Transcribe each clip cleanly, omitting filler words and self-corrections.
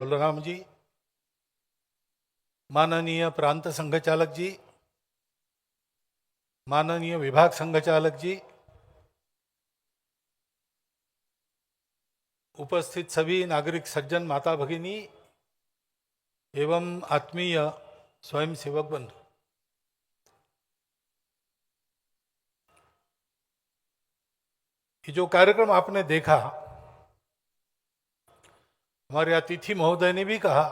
बलराम जी, माननीय प्रांत संघचालक जी, माननीय विभाग संघचालक जी, उपस्थित सभी नागरिक सज्जन, माता भगिनी एवं आत्मीय स्वयंसेवक बंधु, ये जो कार्यक्रम आपने देखा, हमारे अतिथि महोदय ने भी कहा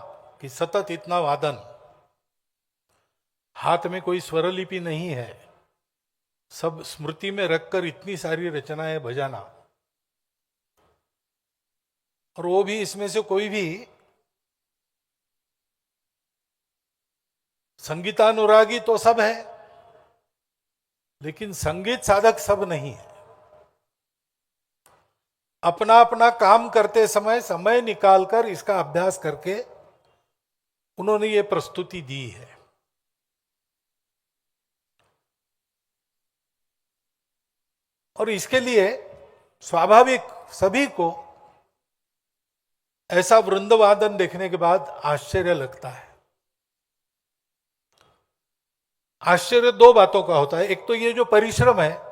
कि सतत इतना वादन, हाथ में कोई स्वरलिपि नहीं है, सब स्मृति में रखकर इतनी सारी रचनाएं बजाना, और वो भी इसमें से कोई भी संगीतानुरागी तो सब है, लेकिन संगीत साधक सब नहीं है। अपना अपना काम करते समय समय निकालकर इसका अभ्यास करके उन्होंने ये प्रस्तुति दी है। और इसके लिए स्वाभाविक सभी को ऐसा वृंदवादन देखने के बाद आश्चर्य लगता है। आश्चर्य दो बातों का होता है। एक तो ये जो परिश्रम है,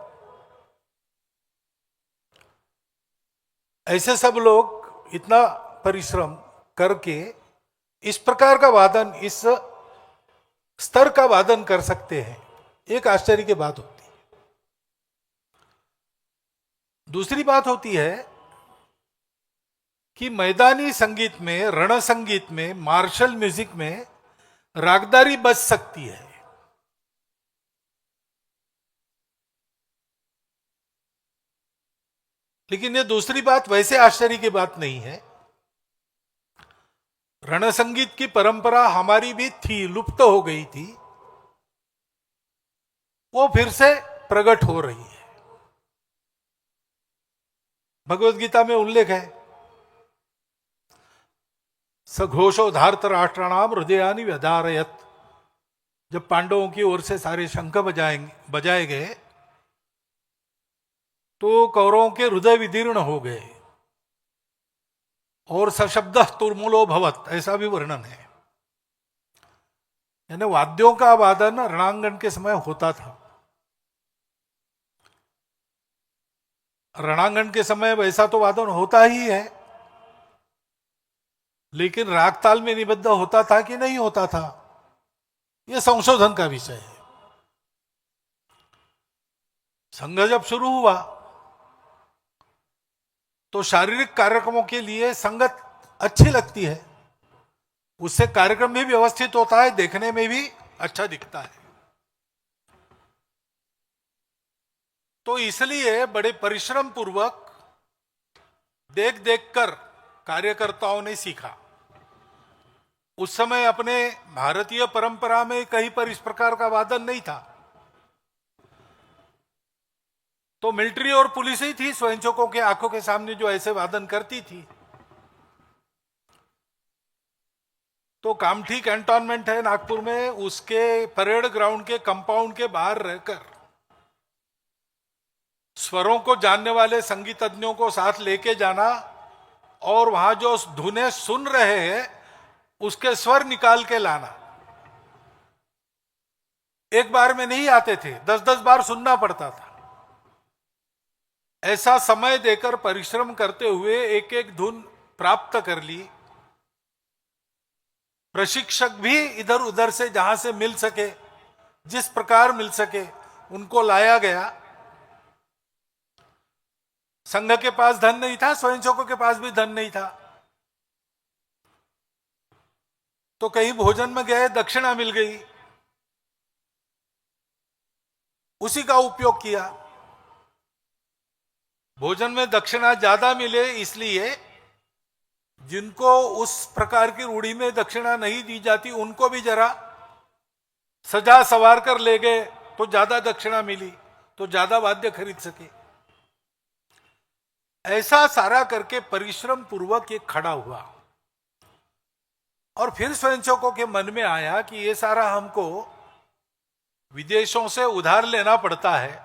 ऐसे सब लोग इतना परिश्रम करके इस प्रकार का वादन, इस स्तर का वादन कर सकते हैं, एक आश्चर्य की बात होती है। दूसरी बात होती है कि मैदानी संगीत में, रण संगीत में, मार्शल म्यूजिक में रागदारी बच सकती है, लेकिन ये दूसरी बात वैसे आश्चर्य की बात नहीं है। रण संगीत की परंपरा हमारी भी थी, लुप्त हो गई थी, वो फिर से प्रकट हो रही है। भगवत गीता में उल्लेख है, सघोषो धार्त राष्ट्राणाम हृदयानि व्यधारयत। जब पांडवों की ओर से सारे शंख बजाए गए तो कौरवों के हृदय विदीर्ण हो गए, और सशब्द तुर्मुलो भवत, ऐसा भी वर्णन है। यानी वाद्यों का वादन रणांगण के समय होता था। रणांगण के समय वैसा तो वादन होता ही है, लेकिन राग ताल में निबद्ध होता था कि नहीं होता था, यह संशोधन का विषय है। संघ जब शुरू हुआ तो शारीरिक कार्यक्रमों के लिए संगत अच्छी लगती है, उससे कार्यक्रम भी व्यवस्थित होता है, देखने में भी अच्छा दिखता है। तो इसलिए बड़े परिश्रम पूर्वक देख देख कर कार्यकर्ताओं ने सीखा। उस समय अपने भारतीय परंपरा में कहीं पर इस प्रकार का वादन नहीं था, तो मिलिट्री और पुलिस ही थी स्वयंसेवकों के आंखों के सामने जो ऐसे वादन करती थी। तो कामठी कैंटोनमेंट है नागपुर में, उसके परेड ग्राउंड के कंपाउंड के बाहर रहकर स्वरों को जानने वाले संगीतज्ञों को साथ लेके जाना, और वहां जो धुनें सुन रहे हैं उसके स्वर निकाल के लाना। एक बार में नहीं आते थे, 10-10 बार सुनना पड़ता था। ऐसा समय देकर परिश्रम करते हुए एक एक धुन प्राप्त कर ली। प्रशिक्षक भी इधर उधर से जहां से मिल सके, जिस प्रकार मिल सके, उनको लाया गया। संघ के पास धन नहीं था, स्वयंसेवकों के पास भी धन नहीं था, तो कहीं भोजन में गए, दक्षिणा मिल गई, उसी का उपयोग किया। भोजन में दक्षिणा ज्यादा मिले, इसलिए जिनको उस प्रकार की रूढ़ी में दक्षिणा नहीं दी जाती उनको भी जरा सजा सवार कर ले गए, तो ज्यादा दक्षिणा मिली, तो ज्यादा वाद्य खरीद सके। ऐसा सारा करके परिश्रम पूर्वक ये खड़ा हुआ। और फिर स्वयंसेवकों के मन में आया कि ये सारा हमको विदेशों से उधार लेना पड़ता है।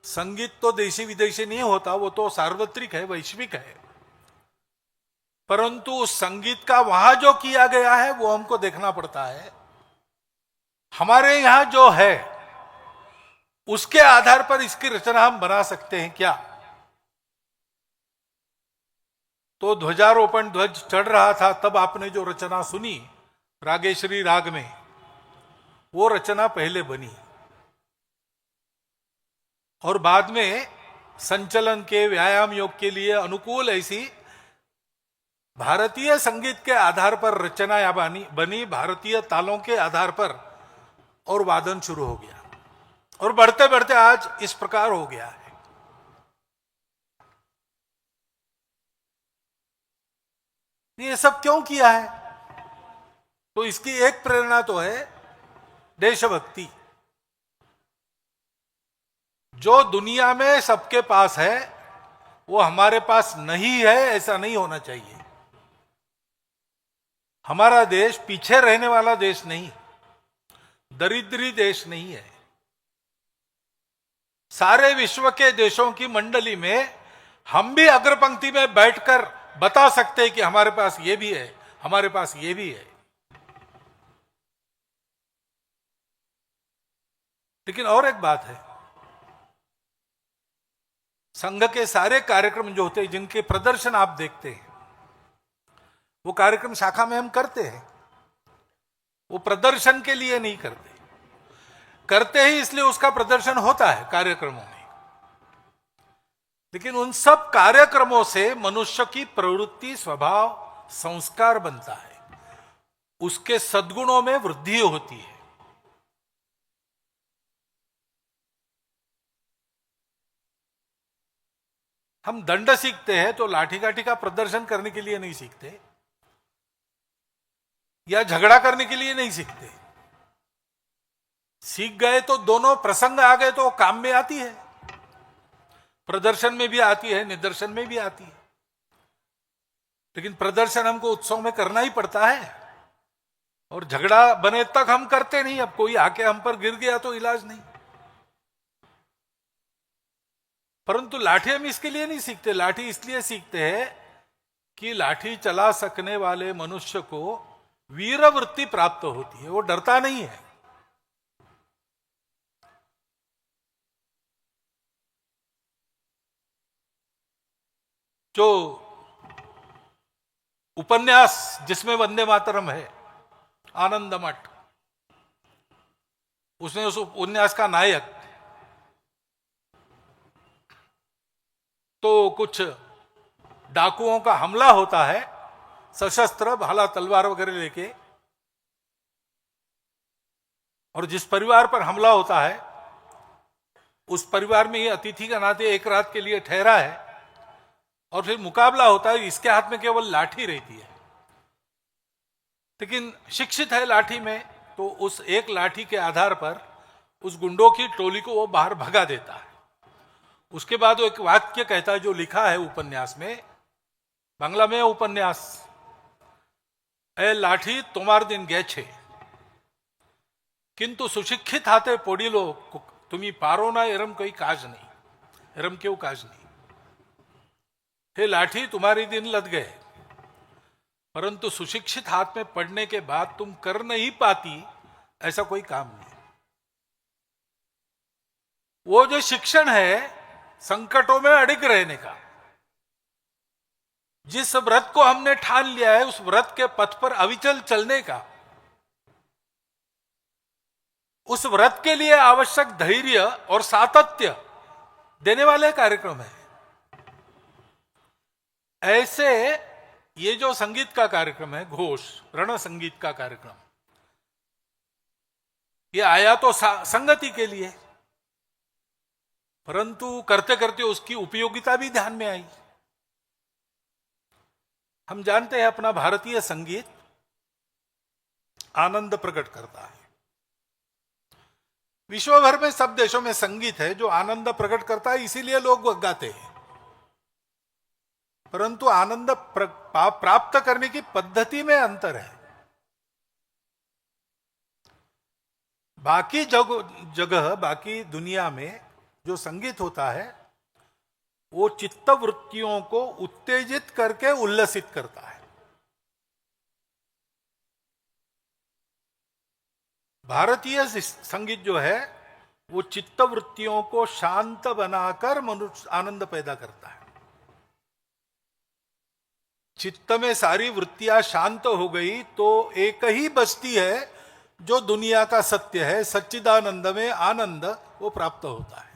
संगीत तो देशी विदेशी नहीं होता, वो तो सार्वत्रिक है, वैश्विक है। परंतु उस संगीत का वहां जो किया गया है वो हमको देखना पड़ता है। हमारे यहां जो है उसके आधार पर इसकी रचना हम बना सकते हैं क्या? तो ध्वजारोपण ध्वज चढ़ रहा था तब आपने जो रचना सुनी रागेश्वरी राग में, वो रचना पहले बनी और बाद में संचलन के व्यायाम योग के लिए अनुकूल ऐसी भारतीय संगीत के आधार पर रचना या बनी भारतीय तालों के आधार पर, और वादन शुरू हो गया और बढ़ते बढ़ते आज इस प्रकार हो गया है। ये सब क्यों किया है? तो इसकी एक प्रेरणा तो है देशभक्ति, जो दुनिया में सबके पास है वो हमारे पास नहीं है, ऐसा नहीं होना चाहिए। हमारा देश पीछे रहने वाला देश नहीं, दरिद्री देश नहीं है। सारे विश्व के देशों की मंडली में हम भी अग्रपंक्ति में बैठकर बता सकते हैं कि हमारे पास ये भी है, हमारे पास ये भी है। लेकिन और एक बात है, संघ के सारे कार्यक्रम जो होते हैं, जिनके प्रदर्शन आप देखते हैं, वो कार्यक्रम शाखा में हम करते हैं, वो प्रदर्शन के लिए नहीं करते, करते ही इसलिए उसका प्रदर्शन होता है कार्यक्रमों में। लेकिन उन सब कार्यक्रमों से मनुष्य की प्रवृत्ति, स्वभाव, संस्कार बनता है, उसके सद्गुणों में वृद्धि होती है। हम दंड सीखते हैं तो लाठी काठी का प्रदर्शन करने के लिए नहीं सीखते, या झगड़ा करने के लिए नहीं सीखते। सीख गए तो दोनों प्रसंग आ गए तो काम में आती है, प्रदर्शन में भी आती है, निदर्शन में भी आती है। लेकिन प्रदर्शन हमको उत्सव में करना ही पड़ता है, और झगड़ा बने तक हम करते नहीं। अब कोई आके हम पर गिर गया तो इलाज नहीं। परंतु लाठी हम इसके लिए नहीं सीखते, लाठी इसलिए सीखते हैं कि लाठी चला सकने वाले मनुष्य को वीर वृत्ति प्राप्त होती है, वो डरता नहीं है। जो उपन्यास जिसमें वंदे मातरम है, आनंद मठ, उसमें उस उपन्यास का नायक तो कुछ डाकुओं का हमला होता है, सशस्त्र भाला तलवार वगैरह लेके, और जिस परिवार पर हमला होता है उस परिवार में ये अतिथि का नाते एक रात के लिए ठहरा है, और फिर मुकाबला होता है। इसके हाथ में केवल लाठी रहती है, लेकिन शिक्षित है लाठी में, तो उस एक लाठी के आधार पर उस गुंडों की टोली को वो बाहर भगा देता है। उसके बाद वो एक वाक्य कहता है जो लिखा है उपन्यास में, बांग्ला में उपन्यास, ए लाठी तुम्हार दिन गे छे किंतु सुशिक्षित हाथे पड़िलो तुम्ही पारो ना एरम कोई काज नहीं, एरम क्यों काज नहीं। हे लाठी तुम्हारे दिन लद गए, परंतु सुशिक्षित हाथ में पड़ने के बाद तुम कर नहीं पाती ऐसा कोई काम नहीं। वो जो शिक्षण है संकटों में अडिग रहने का, जिस व्रत को हमने ठान लिया है उस व्रत के पथ पर अविचल चलने का, उस व्रत के लिए आवश्यक धैर्य और सातत्य देने वाले कार्यक्रम है। ऐसे ये जो संगीत का कार्यक्रम है, घोष रण संगीत का कार्यक्रम, ये आया तो संगति के लिए, परंतु करते करते उसकी उपयोगिता भी ध्यान में आई। हम जानते हैं अपना भारतीय संगीत आनंद प्रकट करता है। विश्व भर में सब देशों में संगीत है जो आनंद प्रकट करता है, इसीलिए लोग गाते हैं। परंतु आनंद प्राप्त करने की पद्धति में अंतर है। बाकी जगह बाकी दुनिया में जो संगीत होता है वो चित्त वृत्तियों को उत्तेजित करके उल्लसित करता है। भारतीय संगीत जो है वो चित्त वृत्तियों को शांत बनाकर मनुष्य आनंद पैदा करता है। चित्त में सारी वृत्तियां शांत हो गई तो एक ही बचती है जो दुनिया का सत्य है। सच्चिदानंद में आनंद वो प्राप्त होता है।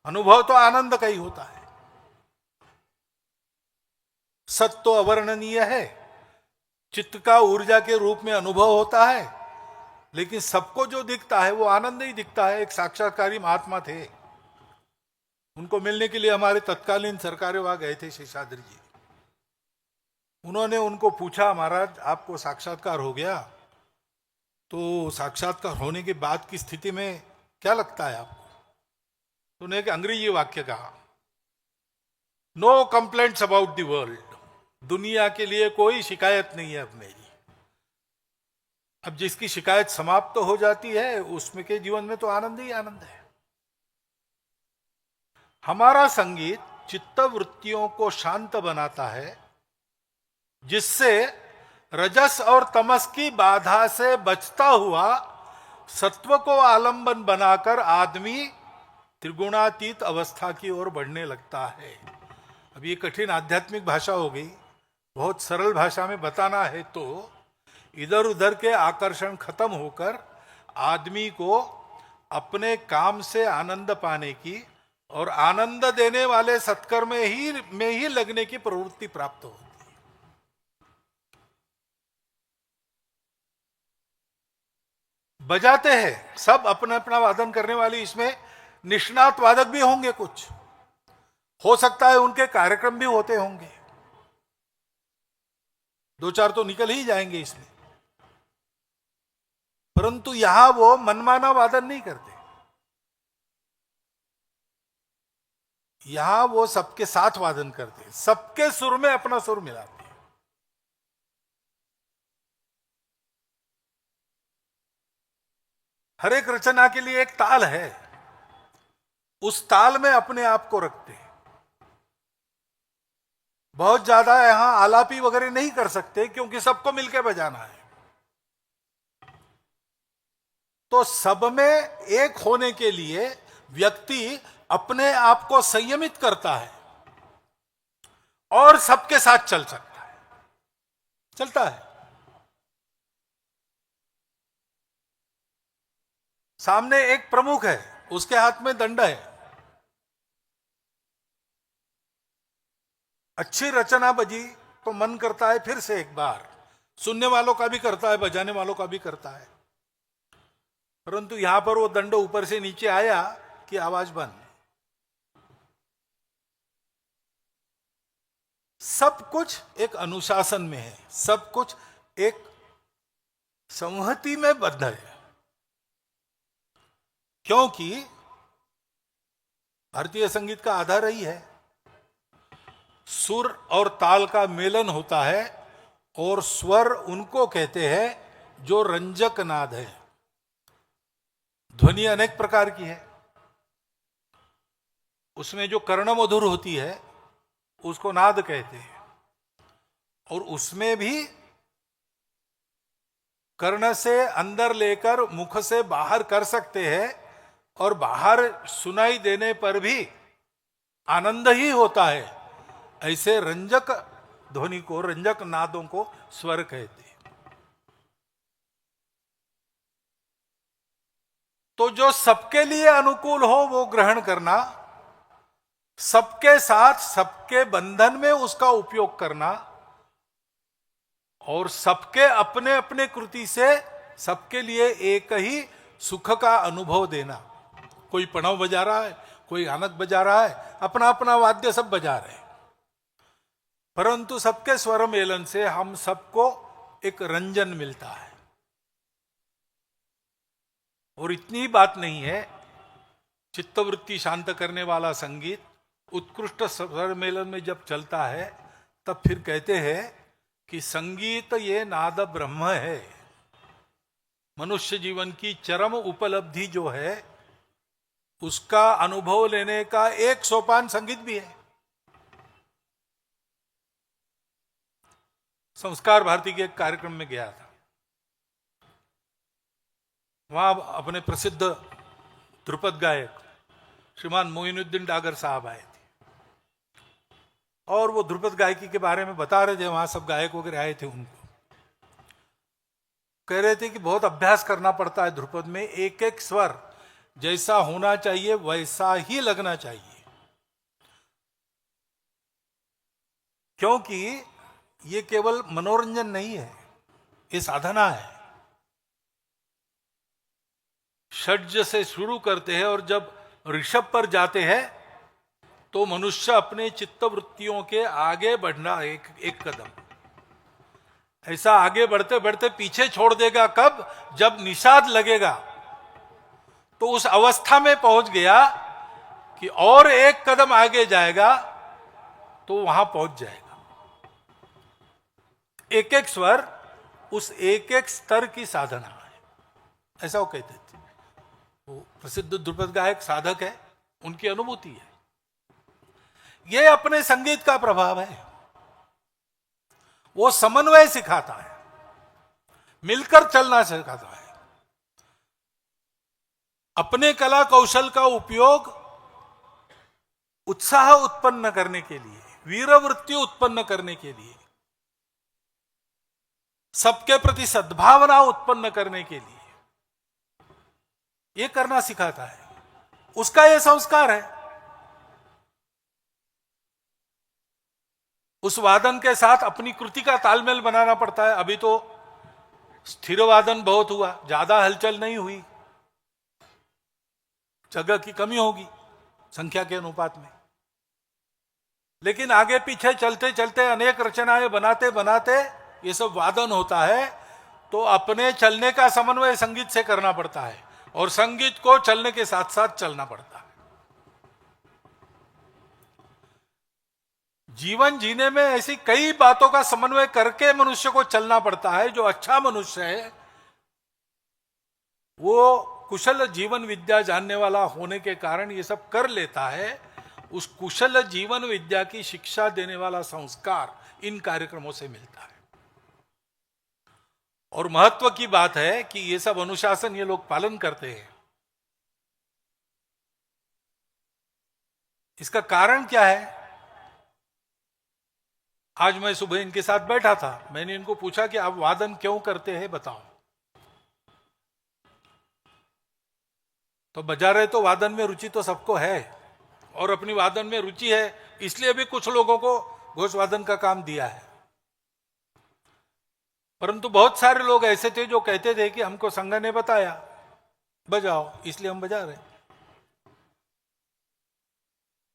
अनुभव तो आनंद का ही होता है। सत्य तो अवर्णनीय है, चित्त का ऊर्जा के रूप में अनुभव होता है, लेकिन सबको जो दिखता है वो आनंद ही दिखता है। एक साक्षात्कारी महात्मा थे, उनको मिलने के लिए हमारे तत्कालीन सरकारें वहां गए थे, शेषाद्री जी। उन्होंने उनको पूछा, महाराज आपको साक्षात्कार हो गया, तो साक्षात्कार होने के बाद की स्थिति में क्या लगता है आपको? तो उन्होंने एक अंग्रेजी वाक्य कहा, no complaints about the world. दुनिया के लिए कोई शिकायत नहीं है अब मेरी। अब जिसकी शिकायत समाप्त तो हो जाती है, उसमें के जीवन में तो आनंद ही आनंद है। हमारा संगीत चित्त वृत्तियों को शांत बनाता है, जिससे रजस और तमस की बाधा से बचता हुआ सत्व को आलंबन बनाकर आदमी त्रिगुणातीत अवस्था की ओर बढ़ने लगता है। अब ये कठिन आध्यात्मिक भाषा हो गई, बहुत सरल भाषा में बताना है तो इधर उधर के आकर्षण खत्म होकर आदमी को अपने काम से आनंद पाने की और आनंद देने वाले सत्कर्म में ही लगने की प्रवृत्ति प्राप्त होती है। बजाते हैं सब अपना अपना वादन करने वाले, इसमें निष्णात वादक भी होंगे, कुछ हो सकता है उनके कार्यक्रम भी होते होंगे, दो चार तो निकल ही जाएंगे इसमें, परंतु यहां वो मनमाना वादन नहीं करते। यहां वो सबके साथ वादन करते, सबके सुर में अपना सुर मिलाते। हर एक रचना के लिए एक ताल है, उस ताल में अपने आप को रखते हैं। बहुत ज्यादा यहां आलापी वगैरह नहीं कर सकते क्योंकि सबको मिलकर बजाना है। तो सब में एक होने के लिए व्यक्ति अपने आप को संयमित करता है और सबके साथ चल सकता है, चलता है। सामने एक प्रमुख है, उसके हाथ में दंड है, अच्छी रचना बजी तो मन करता है फिर से एक बार, सुनने वालों का भी करता है, बजाने वालों का भी करता है। परंतु यहां पर वो दंड ऊपर से नीचे आया कि आवाज बंद। सब कुछ एक अनुशासन में है, सब कुछ एक संहति में बद्ध है, क्योंकि भारतीय संगीत का आधार ही है सुर और ताल का मेलन होता है, और स्वर उनको कहते हैं जो रंजक नाद है। ध्वनि अनेक प्रकार की है, उसमें जो कर्ण मधुर होती है उसको नाद कहते हैं, और उसमें भी कर्ण से अंदर लेकर मुख से बाहर कर सकते हैं, और बाहर सुनाई देने पर भी आनंद ही होता है। ऐसे रंजक ध्वनि को, रंजक नादों को स्वर कहते हैं। तो जो सबके लिए अनुकूल हो वो ग्रहण करना, सबके साथ सबके बंधन में उसका उपयोग करना, और सबके अपने अपने कृति से सबके लिए एक ही सुख का अनुभव देना। कोई पणव बजा रहा है, कोई आनक बजा रहा है, अपना अपना वाद्य सब बजा रहे हैं, परंतु सबके स्वर मेलन से हम सबको एक रंजन मिलता है। और इतनी बात नहीं है, चित्तवृत्ति शांत करने वाला संगीत उत्कृष्ट स्वर मेलन में जब चलता है तब फिर कहते हैं कि संगीत ये नाद ब्रह्म है। मनुष्य जीवन की चरम उपलब्धि जो है उसका अनुभव लेने का एक सोपान संगीत भी है। संस्कार भारती के एक कार्यक्रम में गया था, वहां अपने प्रसिद्ध ध्रुपद गायक श्रीमान मोइनुद्दीन डागर साहब आए थे और वो ध्रुपद गायकी के बारे में बता रहे थे। वहां सब गायक वगैरह आए थे, उनको कह रहे थे कि बहुत अभ्यास करना पड़ता है ध्रुपद में, एक एक स्वर जैसा होना चाहिए वैसा ही लगना चाहिए, क्योंकि ये केवल मनोरंजन नहीं है, ये साधना है। षड्ज से शुरू करते हैं और जब ऋषभ पर जाते हैं तो मनुष्य अपने चित्तवृत्तियों के आगे बढ़ना एक कदम, ऐसा आगे बढ़ते बढ़ते पीछे छोड़ देगा कब? जब निषाद लगेगा तो उस अवस्था में पहुंच गया कि और एक कदम आगे जाएगा तो वहां पहुंच जाएगा। एक एक स्वर उस एक एक स्तर की साधना है, ऐसा वो कहते थे। वो प्रसिद्ध ध्रुपद गायक साधक है, उनकी अनुभूति है। ये अपने संगीत का प्रभाव है। वो समन्वय सिखाता है, मिलकर चलना सिखाता है, अपने कला कौशल का उपयोग उत्साह उत्पन्न करने के लिए, वीरवृत्ति उत्पन्न करने के लिए, सबके प्रति सद्भावना उत्पन्न करने के लिए ये करना सिखाता है। उसका यह संस्कार है। उस वादन के साथ अपनी कृति का तालमेल बनाना पड़ता है। अभी तो स्थिर वादन बहुत हुआ, ज्यादा हलचल नहीं हुई, जगह की कमी होगी संख्या के अनुपात में, लेकिन आगे पीछे चलते चलते अनेक रचनाएं बनाते बनाते ये सब वादन होता है। तो अपने चलने का समन्वय संगीत से करना पड़ता है और संगीत को चलने के साथ साथ चलना पड़ता है। जीवन जीने में ऐसी कई बातों का समन्वय करके मनुष्य को चलना पड़ता है। जो अच्छा मनुष्य है वो कुशल जीवन विद्या जानने वाला होने के कारण ये सब कर लेता है। उस कुशल जीवन विद्या की शिक्षा देने वाला संस्कार इन कार्यक्रमों से मिलता है। और महत्व की बात है कि ये सब अनुशासन ये लोग पालन करते हैं। इसका कारण क्या है? आज मैं सुबह इनके साथ बैठा था, मैंने इनको पूछा कि आप वादन क्यों करते हैं, बताओ। तो बजा रहे तो वादन में रुचि तो सबको है और अपनी वादन में रुचि है, इसलिए भी कुछ लोगों को घोष वादन का काम दिया है। परंतु बहुत सारे लोग ऐसे थे जो कहते थे कि हमको संघ ने बताया बजाओ, इसलिए हम बजा रहे।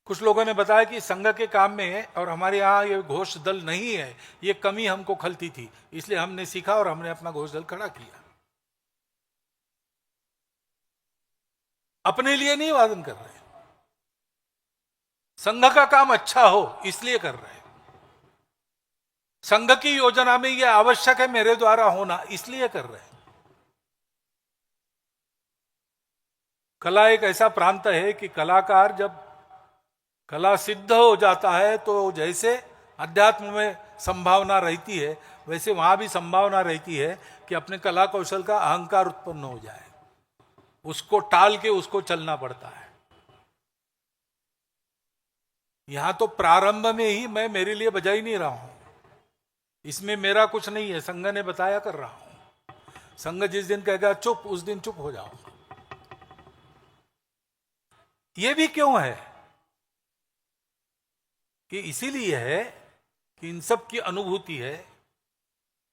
कुछ लोगों ने बताया कि संघ के काम में और हमारे यहाँ ये घोष दल नहीं है, ये कमी हमको खलती थी, इसलिए हमने सीखा और हमने अपना घोष दल खड़ा किया। अपने लिए नहीं वादन कर रहे, संघ का काम अच्छा हो इसलिए कर रहे, संघ की योजना में यह आवश्यक है मेरे द्वारा होना इसलिए कर रहे। कला एक ऐसा प्रांत है कि कलाकार जब कला सिद्ध हो जाता है तो जैसे अध्यात्म में संभावना रहती है वैसे वहां भी संभावना रहती है कि अपने कला कौशल का अहंकार उत्पन्न हो जाए, उसको टाल के उसको चलना पड़ता है। यहां तो प्रारंभ में ही मैं मेरे लिए बजा ही नहीं रहा हूं, इसमें मेरा कुछ नहीं है, संघ ने बताया कर रहा हूं। संघ जिस दिन कहेगा चुप, उस दिन चुप हो जाओ। यह भी क्यों है कि इसीलिए है कि इन सब की अनुभूति है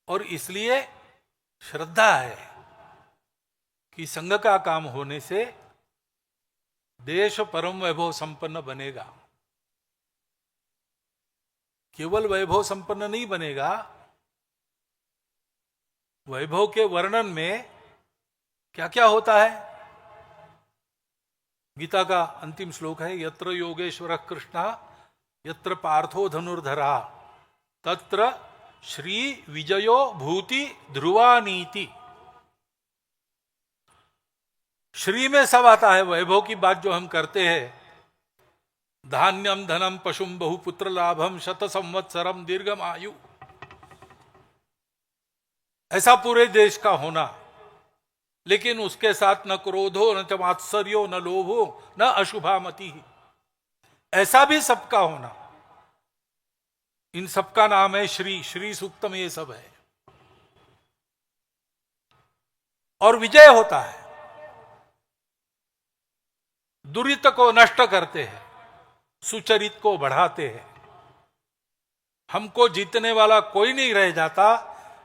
और इसलिए श्रद्धा है कि संघ का काम होने से देश परम वैभव संपन्न बनेगा। केवल वैभव संपन्न नहीं बनेगा, वैभव के वर्णन में क्या क्या होता है। गीता का अंतिम श्लोक है, यत्र योगेश्वर कृष्ण यत्र पार्थो धनुर्धरा तत्र श्री विजयो भूति ध्रुवानीति। श्री में सब आता है, वैभव की बात जो हम करते हैं, धान्यम धनम पशुम बहुपुत्र लाभम शत संवत्सरम दीर्घम आयु, ऐसा पूरे देश का होना, लेकिन उसके साथ न क्रोधो, न च मात्सर्यो, न लोभो, न अशुभामति। ऐसा भी सबका होना, इन सबका नाम है श्री। श्री सूक्तम ये सब है। और विजय होता है, दुरित को नष्ट करते हैं, सुचरित को बढ़ाते हैं। हमको जीतने वाला कोई नहीं रह जाता,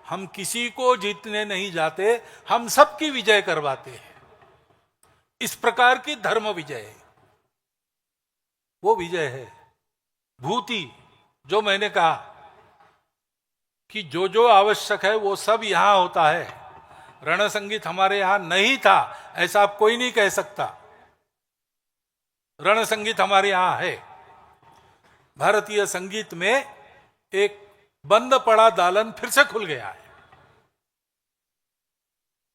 हम किसी को जीतने नहीं जाते, हम सबकी विजय करवाते हैं। इस प्रकार की धर्म विजय है, वो विजय है। भूति, जो मैंने कहा कि जो जो आवश्यक है वो सब यहां होता है। रण संगीत हमारे यहां नहीं था ऐसा आप कोई नहीं कह सकता। रण संगीत हमारे यहां है। भारतीय संगीत में एक बंद पड़ा दालन फिर से खुल गया है,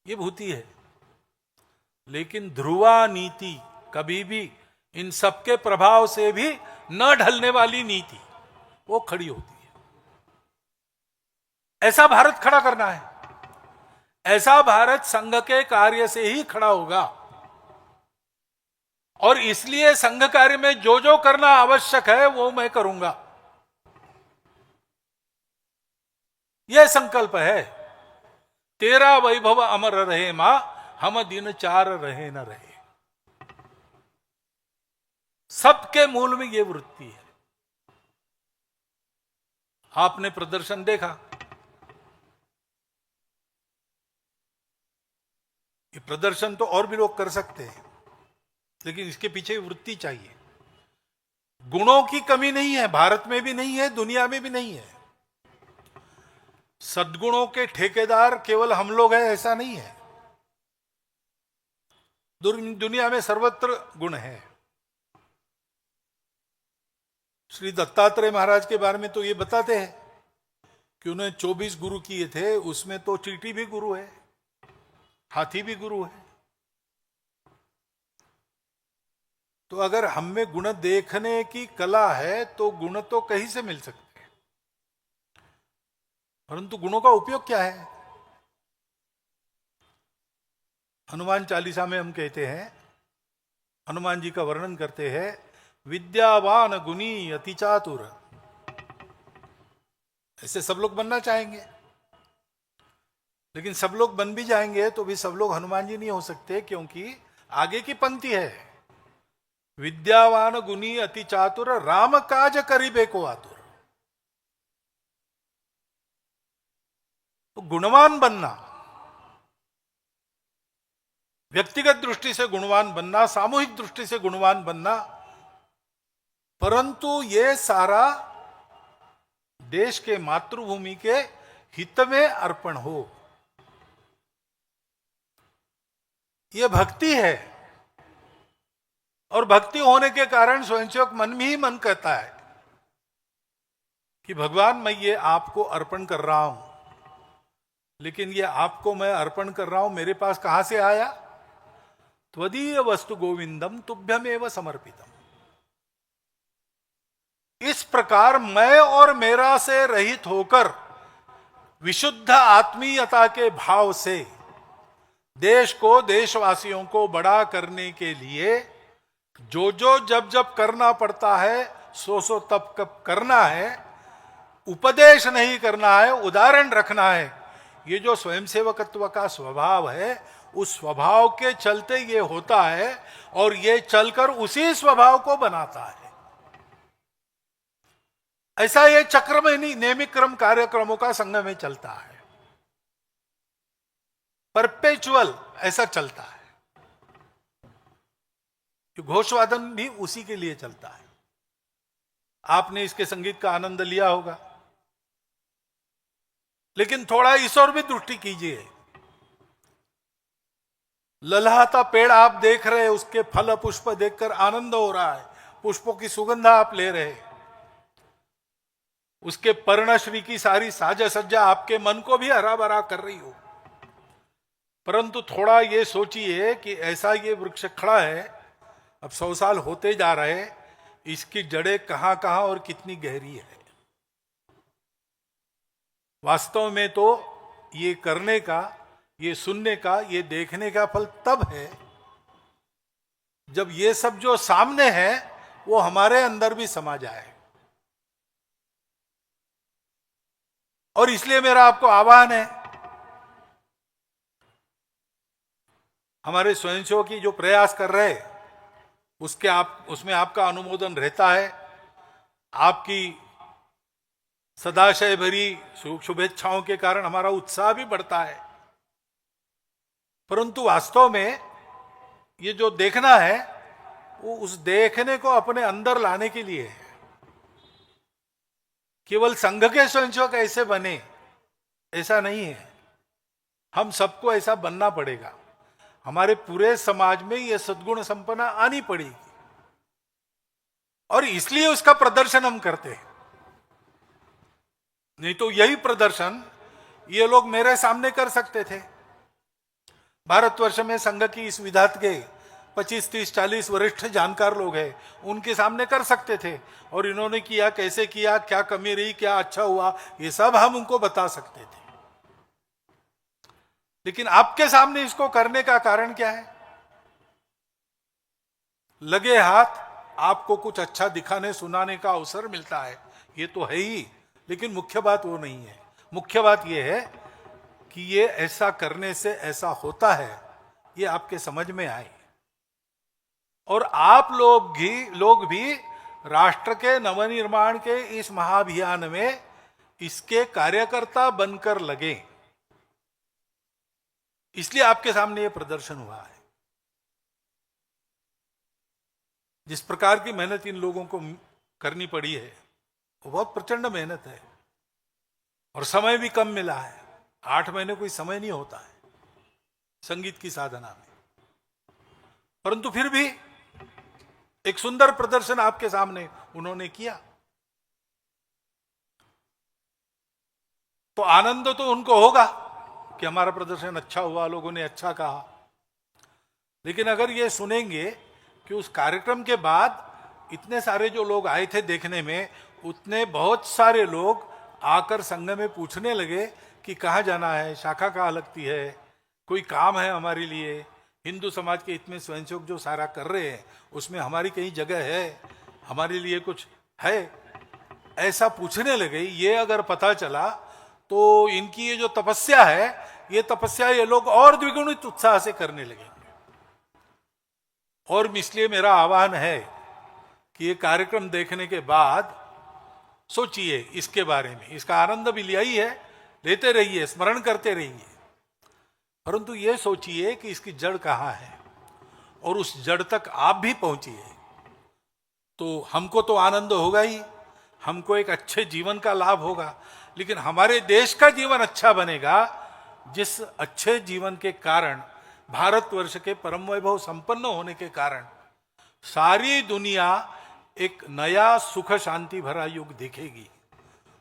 ये भूति है। लेकिन ध्रुवा नीति कभी भी इन सबके प्रभाव से भी न ढलने वाली नीति, वो खड़ी होती है। ऐसा भारत खड़ा करना है। ऐसा भारत संघ के कार्य से ही खड़ा होगा। और इसलिए संघ कार्य में जो जो करना आवश्यक है वो मैं करूंगा, यह संकल्प है। तेरा वैभव अमर रहे मां, हम दिन चार रहे न रहे। सबके मूल में यह वृत्ति है। आपने प्रदर्शन देखा, ये प्रदर्शन तो और भी लोग कर सकते हैं, लेकिन इसके पीछे वृत्ति चाहिए। गुणों की कमी नहीं है, भारत में भी नहीं है, दुनिया में भी नहीं है। सद्गुणों के ठेकेदार केवल हम लोग हैं ऐसा नहीं है। दुनिया में सर्वत्र गुण है। श्री दत्तात्रेय महाराज के बारे में तो ये बताते हैं कि उन्होंने 24 गुरु किए थे, उसमें तो चींटी भी गुरु है, हाथी भी गुरु है। तो अगर हम में गुण देखने की कला है तो गुण तो कहीं से मिल सकते हैं, परंतु गुणों का उपयोग क्या है? हनुमान चालीसा में हम कहते हैं, हनुमान जी का वर्णन करते हैं, विद्यावान गुणी अति चातुर। ऐसे सब लोग बनना चाहेंगे, लेकिन सब लोग बन भी जाएंगे तो भी सब लोग हनुमान जी नहीं हो सकते, क्योंकि आगे की पंक्ति है, विद्यावान गुणी अति चातुर, राम काज करीबे को आतुर। तो गुणवान बनना, व्यक्तिगत दृष्टि से गुणवान बनना, सामूहिक दृष्टि से गुणवान बनना, परंतु ये सारा देश के मातृभूमि के हित में अर्पण हो, ये भक्ति है। और भक्ति होने के कारण स्वयंसेवक मन में ही मन कहता है कि भगवान मैं ये आपको अर्पण कर रहा हूं, लेकिन ये आपको मैं अर्पण कर रहा हूं, मेरे पास कहां से आया? त्वदीय वस्तु गोविंदम तुभ्यमेव समर्पितम। इस प्रकार मैं और मेरा से रहित होकर विशुद्ध आत्मीयता के भाव से देश को, देशवासियों को बड़ा करने के लिए जो जो जब जब करना पड़ता है सो सो तब कब करना है। उपदेश नहीं करना है, उदाहरण रखना है। ये जो स्वयंसेवकत्व का स्वभाव है, उस स्वभाव के चलते ये होता है, और ये चलकर उसी स्वभाव को बनाता है। ऐसा ये चक्र में नहीं, नियमित क्रम कार्यक्रमों का संघ में चलता है, परपेचुअल ऐसा चलता है। घोषवादन भी उसी के लिए चलता है। आपने इसके संगीत का आनंद लिया होगा, लेकिन थोड़ा इस और भी दृष्टि कीजिए। ललहाता पेड़ आप देख रहे हैं, उसके फल पुष्प देखकर आनंद हो रहा है, पुष्पों की सुगंध आप ले रहे हैं, उसके पर्णश्री की सारी साज सज्जा आपके मन को भी हरा भरा कर रही हो। परंतु थोड़ा ये सोचिए कि ऐसा ये वृक्ष खड़ा है, अब 100 साल होते जा रहे, इसकी जड़ें कहां कहां और कितनी गहरी है। वास्तव में तो ये करने का ये सुनने का, ये देखने का फल तब है जब ये सब जो सामने है वो हमारे अंदर भी समा जाए। और इसलिए मेरा आपको आह्वान है, हमारे स्वयंसेवकी जो प्रयास कर रहे उसमें आपका अनुमोदन रहता है, आपकी सदाशय भरी शुभेच्छाओं के कारण हमारा उत्साह भी बढ़ता है। परंतु वास्तव में ये जो देखना है वो उस देखने को अपने अंदर लाने के लिए है। केवल संघ के स्वयंसेवक ऐसे बने ऐसा नहीं है, हम सबको ऐसा बनना पड़ेगा। हमारे पूरे समाज में ये सद्गुण संपन्ना आनी पड़ेगी और इसलिए उसका प्रदर्शन हम करते हैं। नहीं तो यही प्रदर्शन ये लोग मेरे सामने कर सकते थे। भारतवर्ष में संघ की इस विधात के 25, 30, 40 वरिष्ठ जानकार लोग हैं, उनके सामने कर सकते थे और इन्होंने किया, कैसे किया, क्या कमी रही, क्या अच्छा हुआ, ये सब हम उनको बता सकते थे। लेकिन आपके सामने इसको करने का कारण क्या है? लगे हाथ आपको कुछ अच्छा दिखाने सुनाने का अवसर मिलता है, ये तो है ही, लेकिन मुख्य बात वो नहीं है। मुख्य बात ये है कि ये ऐसा करने से ऐसा होता है, ये आपके समझ में आए और आप लोग भी राष्ट्र के नवनिर्माण के इस महाअभियान में इसके कार्यकर्ता बनकर लगे। इसलिए आपके सामने ये प्रदर्शन हुआ है। जिस प्रकार की मेहनत इन लोगों को करनी पड़ी है वो बहुत प्रचंड मेहनत है और समय भी कम मिला है। 8 महीने कोई समय नहीं होता है संगीत की साधना में, परंतु फिर भी एक सुंदर प्रदर्शन आपके सामने उन्होंने किया। तो आनंद तो उनको होगा कि हमारा प्रदर्शन अच्छा हुआ, लोगों ने अच्छा कहा। लेकिन अगर ये सुनेंगे कि उस कार्यक्रम के बाद इतने सारे जो लोग आए थे देखने में, उतने बहुत सारे लोग आकर संघ में पूछने लगे कि कहाँ जाना है, शाखा कहाँ लगती है, कोई काम है हमारे लिए, हिंदू समाज के इतने स्वयंसेवक जो सारा कर रहे हैं उसमें हमारी कहीं जगह है, हमारे लिए कुछ है, ऐसा पूछने लगे। ये अगर पता चला तो इनकी ये जो तपस्या है, ये तपस्या ये लोग और द्विगुणित उत्साह से करने लगेंगे। और इसलिए मेरा आह्वान है कि ये कार्यक्रम देखने के बाद सोचिए इसके बारे में, इसका आनंद भी लिया ही है, लेते रहिए, स्मरण करते रहिए, परंतु ये सोचिए कि इसकी जड़ कहाँ है और उस जड़ तक आप भी पहुंचिए। तो हमको तो आनंद होगा ही, हमको एक अच्छे जीवन का लाभ होगा, लेकिन हमारे देश का जीवन अच्छा बनेगा जिस अच्छे जीवन के कारण, भारतवर्ष के परम वैभव संपन्न होने के कारण सारी दुनिया एक नया सुख शांति भरा युग दिखेगी।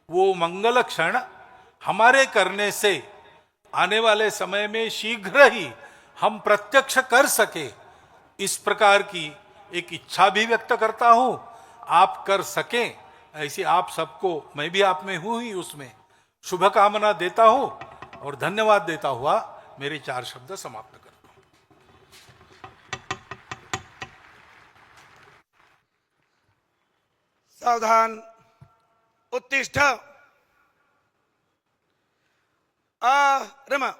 वो मंगल क्षण हमारे करने से आने वाले समय में शीघ्र ही हम प्रत्यक्ष कर सके, इस प्रकार की एक इच्छा भी व्यक्त करता हूं। आप कर सकें ऐसी आप सबको, मैं भी आप में हूं ही, उसमें शुभकामना देता हूं और धन्यवाद देता हुआ मेरे 4 शब्द समाप्त करता हूं। सावधान, उत्तिष्ठ, रमा।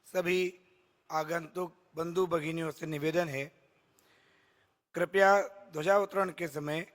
सभी आगंतुक बंधु भगिनियों से निवेदन है, कृपया ध्वजावतरण के समय